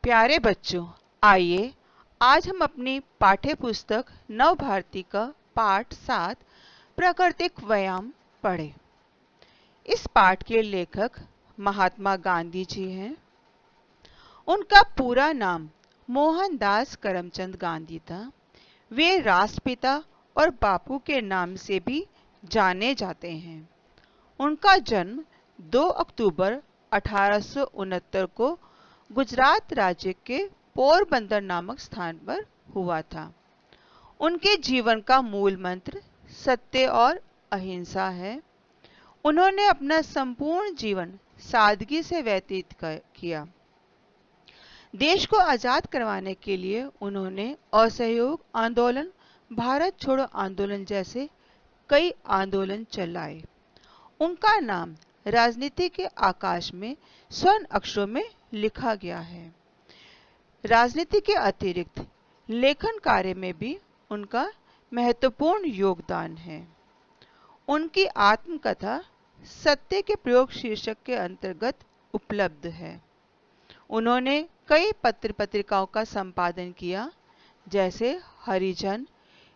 प्यारे बच्चों, आइए आज हम अपनी पाठ्य पुस्तक नव भारती का पाठ 7 प्राकृतिक व्यायाम पढ़ें। इस पाठ के लेखक महात्मा गांधी जी हैं। उनका पूरा नाम मोहनदास करमचंद गांधी था। वे राष्ट्रपिता और बापू के नाम से भी जाने जाते हैं। उनका जन्म 2 अक्टूबर 1869 को गुजरात राज्य के पोरबंदर नामक स्थान पर हुआ था। उनके जीवन का मूल मंत्र सत्य और अहिंसा है। उन्होंने अपना संपूर्ण जीवन सादगी से व्यतीत किया। देश को आजाद करवाने के लिए उन्होंने असहयोग आंदोलन, भारत छोड़ो आंदोलन जैसे कई आंदोलन चलाए। उनका नाम राजनीति के आकाश में स्वर्ण अक्षरों में लिखा गया है। राजनीति के अतिरिक्त लेखन कार्य में भी उनका महत्वपूर्ण योगदान है। उनकी आत्मकथा सत्य के प्रयोग शीर्षक के अंतर्गत उपलब्ध है। उन्होंने कई पत्र पत्रिकाओं का संपादन किया, जैसे हरिजन,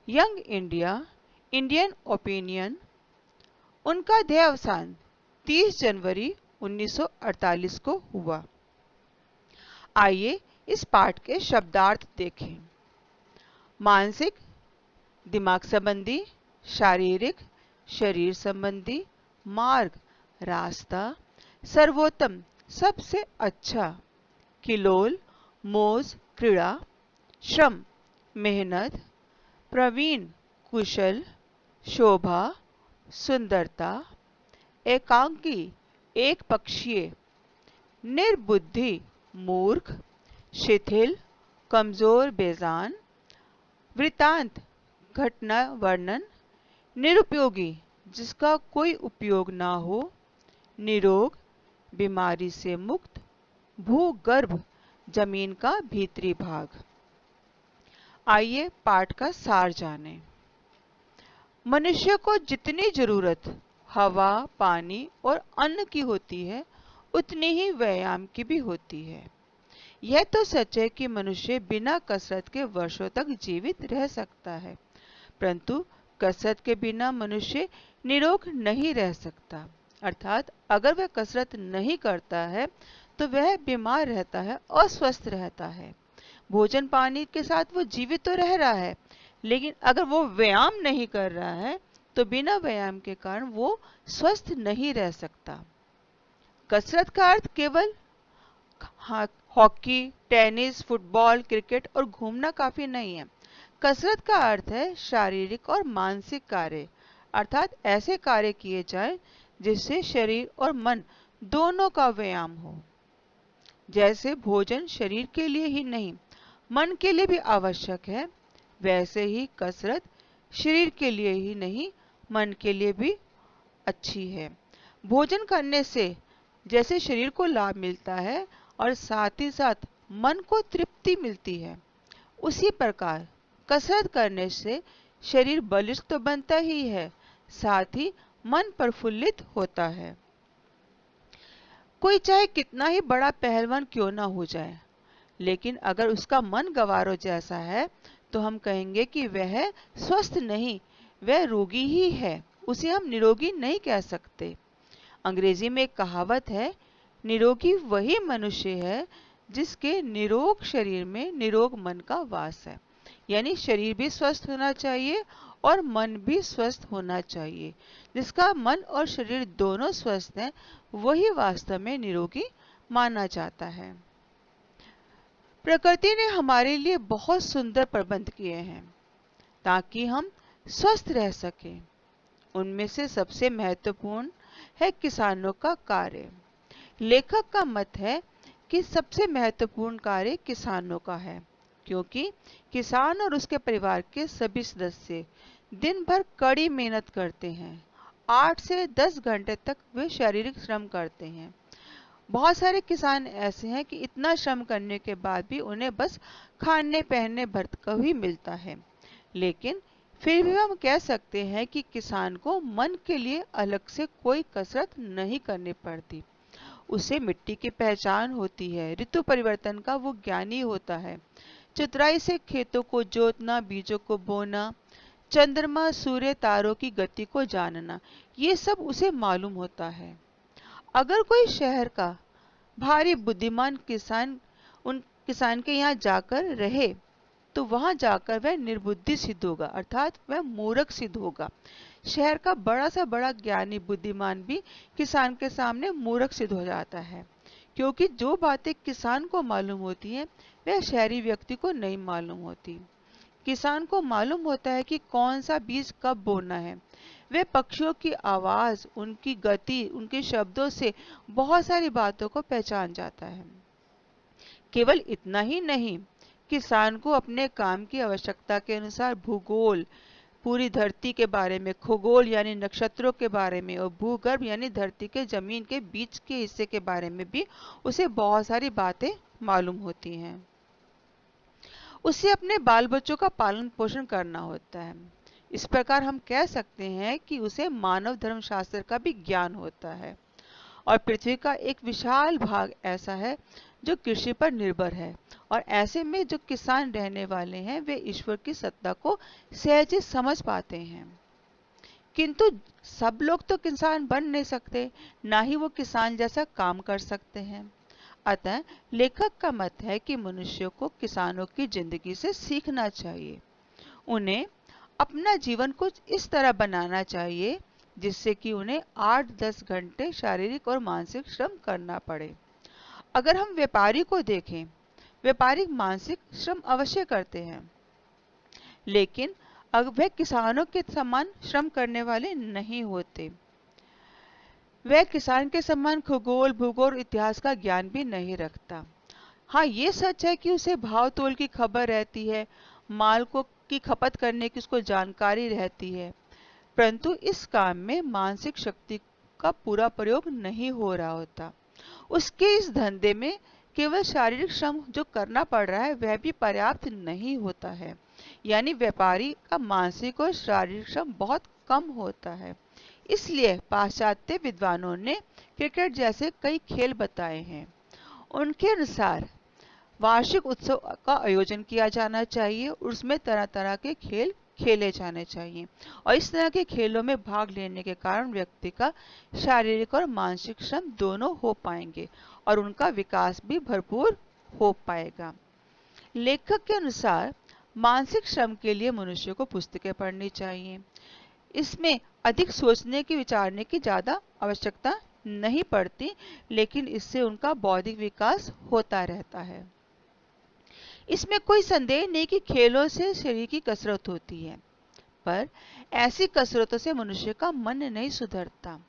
यंग इंडिया, इंडियन ओपिनियन। उनका देहावसान 30 जनवरी 1948 को हुआ। आइए इस पाठ के शब्दार्थ देखें। मानसिक, दिमाग संबंधी, शारीरिक, शरीर संबंधी, मार्ग, रास्ता, सर्वोत्तम, सबसे अच्छा, किलोल, मौज, क्रीड़ा, श्रम, मेहनत, प्रवीण, कुशल, शोभा, सुंदरता, एकांकी, एक पक्षीय, निर्बुद्धि, मूर्ख, शिथिल, कमजोर, बेजान, वृतांत, घटना वर्णन, निरुपयोगी, जिसका कोई उपयोग ना हो, निरोग, बीमारी से मुक्त, भूगर्भ, जमीन का भीतरी भाग। आइए पाठ का सार जानें। मनुष्य को जितनी जरूरत हवा, पानी और अन्न की होती है, उतनी ही व्यायाम की भी होती है। यह तो सच है कि मनुष्य बिना कसरत के वर्षों तक जीवित रह सकता है, परंतु कसरत के बिना मनुष्य निरोग नहीं रह सकता। अर्थात अगर वह कसरत नहीं करता है तो वह बीमार रहता है, अस्वस्थ रहता है। भोजन पानी के साथ वो जीवित तो रह रहा है, लेकिन अगर वो व्यायाम नहीं कर रहा है तो बिना व्यायाम के कारण वो स्वस्थ नहीं रह सकता। कसरत का अर्थ केवल हॉकी, टेनिस, फुटबॉल, क्रिकेट और घूमना काफी नहीं है। कसरत का अर्थ है शारीरिक और मानसिक कार्य, अर्थात ऐसे कार्य किए जाएं जिससे शरीर और मन दोनों का व्यायाम हो। जैसे भोजन शरीर के लिए ही नहीं, मन के लिए भी आवश्यक है, वैसे ही कसरत शरीर के लिए ही नहीं, मन के लिए भी अच्छी है। भोजन करने से जैसे शरीर को लाभ मिलता है और साथ ही साथ मन को तृप्ति मिलती है, उसी प्रकार कसरत करने से शरीर बलिष्ठ तो बनता ही है, साथ ही मन प्रफुल्लित होता है। कोई चाहे कितना ही बड़ा पहलवान क्यों ना हो जाए, लेकिन अगर उसका मन गवारों जैसा है तो हम कहेंगे कि वह स्वस्थ नहीं, वह रोगी ही है, उसे हम निरोगी नहीं कह सकते। अंग्रेजी में एक कहावत है, निरोगी वही मनुष्य है जिसके निरोग शरीर में निरोग मन का वास है। यानी शरीर भी स्वस्थ होना चाहिए और मन भी स्वस्थ होना चाहिए। जिसका मन और शरीर दोनों स्वस्थ हैं, वही वास्तव में निरोगी माना जाता है। प्रकृति ने हमारे लिए बहुत सुंदर प्रबंध किए हैं ताकि हम स्वस्थ रह सकें। उनमें से सबसे महत्वपूर्ण है किसानों का कार्य। लेखक का मत है कि सबसे महत्वपूर्ण कार्य किसानों का है, क्योंकि किसान और उसके परिवार के सभी सदस्य दिन भर कड़ी मेहनत करते हैं। 8 से 10 घंटे तक वे शारीरिक श्रम करते हैं। बहुत सारे किसान ऐसे हैं कि इतना श्रम करने के बाद भी उन्हें बस खाने पहनने भर का ही मिलता है, लेकिन फिर भी हम कह सकते हैं कि किसान को मन के लिए अलग से कोई कसरत नहीं करनी पड़ती। उसे मिट्टी की पहचान होती है, ऋतु परिवर्तन का वो ज्ञानी होता है, चतुराई से खेतों को जोतना, बीजों को बोना, चंद्रमा, सूर्य, तारों की गति को जानना, ये सब उसे मालूम होता है। अगर कोई शहर का भारी बुद्धिमान किसान उन किसान के यहाँ जाकर रहे तो वहां जाकर वह निर्बुद्धि सिद्ध होगा, अर्थात वह मूर्ख सिद्ध होगा। शहर का बड़ा सा बड़ा ज्ञानी बुद्धिमान भी किसान के सामने मूर्ख सिद्ध हो जाता है, क्योंकि जो बातें किसान को मालूम होती हैं वह शहरी व्यक्ति को नहीं मालूम होती। किसान को मालूम होता है कि कौन सा बीज कब बोना है। वह पक्षियों की आवाज, उनकी गति, उनके शब्दों से बहुत सारी बातों को पहचान जाता है। केवल इतना ही नहीं, किसान को अपने काम की आवश्यकता के अनुसार भूगोल, पूरी धरती के बारे में, खगोल यानी नक्षत्रों के बारे में, और भूगर्भ यानी धरती के जमीन के बीच के हिस्से के बारे में भी उसे बहुत सारी बातें मालूम होती हैं। उसे अपने बाल बच्चों का पालन पोषण करना होता है। इस प्रकार हम कह सकते हैं कि उसे मानव धर्मशास्त्र का भी ज्ञान होता है। और पृथ्वी का एक विशाल भाग ऐसा है जो कृषि पर निर्भर है, और ऐसे में जो किसान रहने वाले हैं वे ईश्वर की सत्ता को सहज समझ पाते हैं। किंतु सब लोग तो किसान बन नहीं सकते, ना ही वो किसान जैसा काम कर सकते हैं। अतः लेखक का मत है कि मनुष्यों को किसानों की जिंदगी से सीखना चाहिए। उन्हें अपना जीवन कुछ इस तरह बनाना चाहिए जिससे कि उन्हें 8-10 घंटे शारीरिक और मानसिक श्रम करना पड़े। अगर हम व्यापारी को देखें, व्यापारी मानसिक श्रम अवश्य करते हैं, लेकिन अब वह किसानों के समान श्रम करने वाले नहीं होते। वह किसान के समान खगोल, भूगोल, इतिहास का ज्ञान भी नहीं रखता। हाँ, ये सच है कि उसे भाव तोल की खबर रहती है, माल को की खपत करने की उसको जानकारी रहती है, परंतु इस काम में मानसिक शक्ति का पूरा प्रयोग नहीं हो रहा होता। उसके इस धंधे में केवल शारीरिक श्रम जो करना पड़ रहा है वह भी पर्याप्त नहीं होता है, यानी व्यापारी का मानसिक और शारीरिक श्रम बहुत कम होता है। इसलिए पाश्चात्य विद्वानों ने क्रिकेट जैसे कई खेल बताए हैं। उनके अनुसार वार्षिक उत्सव का आयोजन किया जाना चाहिए, उसमें तरह तरह के खेल खेले जाने चाहिए, और इस तरह के खेलों में भाग लेने के कारण व्यक्ति का शारीरिक और मानसिक श्रम दोनों हो पाएंगे और उनका विकास भी भरपूर हो पाएगा। लेखक के अनुसार मानसिक श्रम के लिए मनुष्य को पुस्तकें पढ़नी चाहिए। इसमें अधिक सोचने की, विचारने की ज्यादा आवश्यकता नहीं पड़ती, लेकिन इससे उनका बौद्धिक विकास होता रहता है। इसमें कोई संदेह नहीं कि खेलों से शरीर की कसरत होती है, पर ऐसी कसरतों से मनुष्य का मन नहीं सुधरता।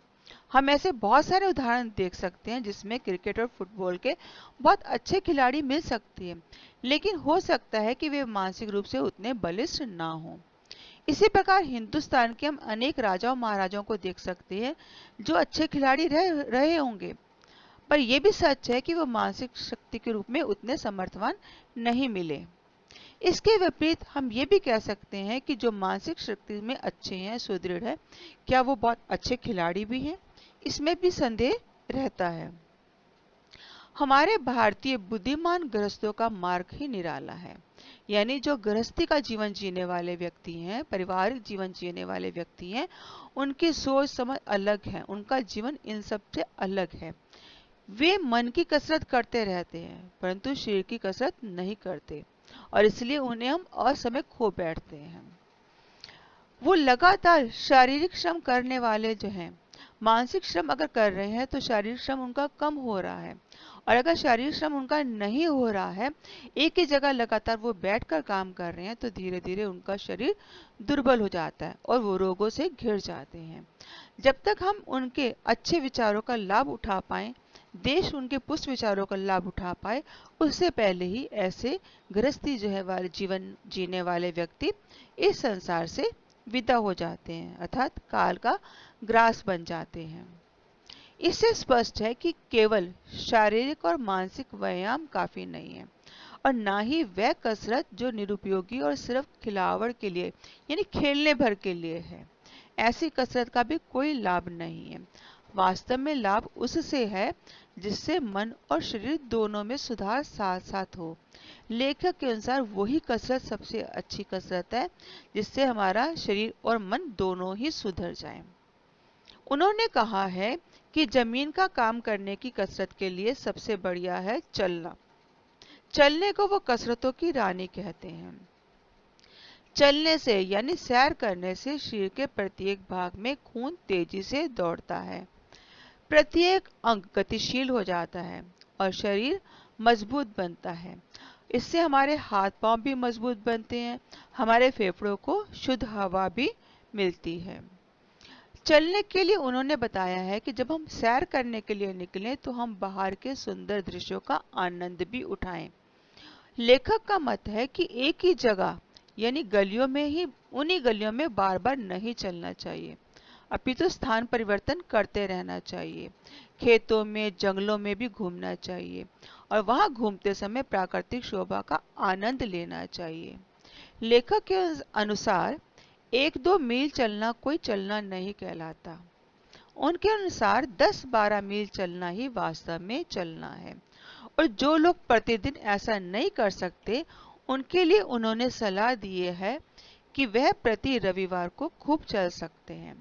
हम ऐसे बहुत सारे उदाहरण देख सकते हैं जिसमें क्रिकेट और फुटबॉल के बहुत अच्छे खिलाड़ी मिल सकते हैं, लेकिन हो सकता है कि वे मानसिक रूप से उतने बलिष्ठ ना हों। इसी प्रकार हिंदुस्तान के हम अनेक राजाओं महाराजाओं को देख सकते हैं जो अच्छे खिलाड़ी रहे होंगे, पर यह भी सच है कि वो मानसिक शक्ति के रूप में उतने समर्थवान नहीं मिले। इसके विपरीत हम ये भी कह सकते हैं कि जो मानसिक शक्ति में अच्छे हैं, सुदृढ़ है, क्या वो बहुत अच्छे खिलाड़ी भी हैं? इसमें भी संदेह रहता है। हमारे भारतीय बुद्धिमान गृहस्थों का मार्ग ही निराला है, यानी जो गृहस्थी का जीवन जीने वाले व्यक्ति हैं, पारिवारिक जीवन जीने वाले व्यक्ति हैं, उनकी सोच समझ अलग है, उनका जीवन इन सब से अलग है। वे मन की कसरत करते रहते हैं परंतु शरीर की कसरत नहीं करते, और इसलिए उन्हें हम असमय खो बैठते हैं। वो लगातार शारीरिक श्रम करने वाले जो हैं, मानसिक श्रम अगर कर रहे हैं तो शारीरिक श्रम उनका कम हो रहा है, और अगर शारीरिक श्रम उनका नहीं हो रहा है, एक ही जगह लगातार वो बैठकर काम कर रहे हैं, तो धीरे धीरे उनका शरीर दुर्बल हो जाता है और वो रोगों से घिर जाते हैं। जब तक हम उनके अच्छे विचारों का लाभ उठा पाएं, देश उनके पुष्ट विचारों का लाभ उठा पाए, उससे पहले ही ऐसे गृहस्थी जो है वाले जीवन जीने वाले व्यक्ति इस संसार से विदा हो जाते हैं, अर्थात काल का ग्रास बन जाते हैं। इससे स्पष्ट है कि केवल शारीरिक और मानसिक व्यायाम काफी नहीं है, और ना ही वह कसरत जो निरुपयोगी और सिर्फ खिलावड़ के लिए यानी खेलने भर के लिए है। ऐसी कसरत का भी कोई लाभ नहीं है। वास्तव में लाभ उससे है जिससे मन और शरीर दोनों में सुधार साथ साथ हो। लेखक के अनुसार वही कसरत सबसे अच्छी कसरत है जिससे हमारा शरीर और मन दोनों ही सुधर जाएं। उन्होंने कहा है कि जमीन का काम करने की कसरत के लिए सबसे बढ़िया है चलना। चलने को वो कसरतों की रानी कहते हैं। चलने से यानी सैर करने से शरीर के प्रत्येक भाग में खून तेजी से दौड़ता है, प्रत्येक अंग गतिशील हो जाता है और शरीर मजबूत बनता है। इससे हमारे हाथ पांव भी मजबूत बनते हैं, हमारे फेफड़ों को शुद्ध हवा भी मिलती है। चलने के लिए उन्होंने बताया है कि जब हम सैर करने के लिए निकलें तो हम बाहर के सुंदर दृश्यों का आनंद भी उठाएं। लेखक का मत है कि एक ही जगह यानी गलियों में ही उन्हीं गलियों में बार बार नहीं चलना चाहिए, अपितु स्थान परिवर्तन करते रहना चाहिए। खेतों में, जंगलों में भी घूमना चाहिए और वहां घूमते समय प्राकृतिक शोभा का आनंद लेना चाहिए। लेखक के अनुसार 1-2 मील चलना कोई चलना नहीं कहलाता। उनके अनुसार 10-12 मील चलना ही वास्तव में चलना है। और जो लोग प्रतिदिन ऐसा नहीं कर सकते, उनके लिए उन्होंने सलाह दी है कि वह प्रति रविवार को खूब चल सकते हैं।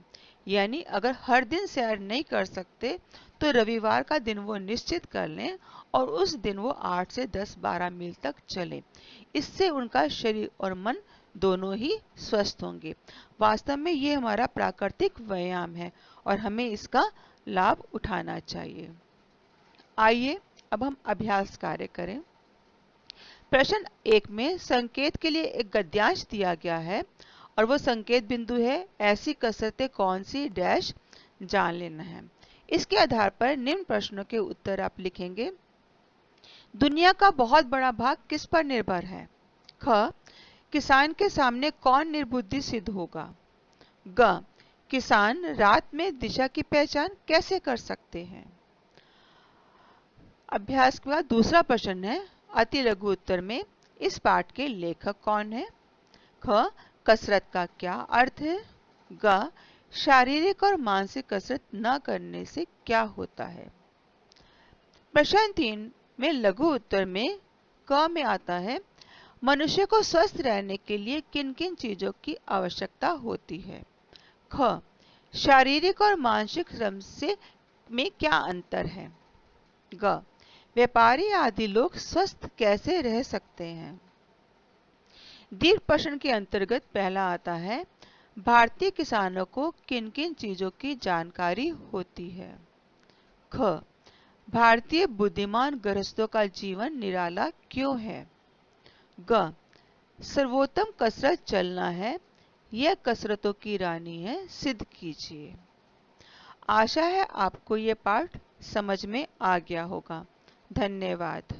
यानी अगर हर दिन सैर नहीं कर सकते तो रविवार का दिन वो निश्चित कर लें और उस दिन वो 8 से 10-12 मील तक चलें। इससे उनका शरीर और मन दोनों ही स्वस्थ होंगे। वास्तव में ये हमारा प्राकृतिक व्यायाम है और हमें इसका लाभ उठाना चाहिए। आइए अब हम अभ्यास कार्य करें। प्रश्न 1 में संकेत के लिए एक गद्यांश दिया गया है और वो संकेत बिंदु है ऐसी कसरतें कौन सी डैश जान लेना है। इसके आधार पर निम्न प्रश्नों के उत्तर आप लिखेंगे। दुनिया का बहुत बड़ा भाग किस पर निर्भर है? ख. किसान के सामने कौन निर्बुद्धि सिद्ध होगा? ग. किसान रात में दिशा की पहचान कैसे कर सकते हैं? अभ्यास के बाद दूसरा प्रश्न है अति लघु उत्तर में इस पाठ के लेखक कौन है? ख. कसरत का क्या अर्थ है? ग. शारीरिक और मानसिक कसरत न करने से क्या होता है? प्रश्न 3 में लघु उत्तर में क में आता है मनुष्य को स्वस्थ रहने के लिए किन किन चीजों की आवश्यकता होती है? ख. शारीरिक और मानसिक श्रम से में क्या अंतर है? ग. व्यापारी आदि लोग स्वस्थ कैसे रह सकते हैं? दीर्घ प्रश्न के अंतर्गत पहला आता है भारतीय किसानों को किन किन चीजों की जानकारी होती है? ख. भारतीय बुद्धिमान गृहस्थों का जीवन निराला क्यों है? ग. सर्वोत्तम कसरत चलना है, यह कसरतों की रानी है, सिद्ध कीजिए। आशा है आपको ये पाठ समझ में आ गया होगा। धन्यवाद।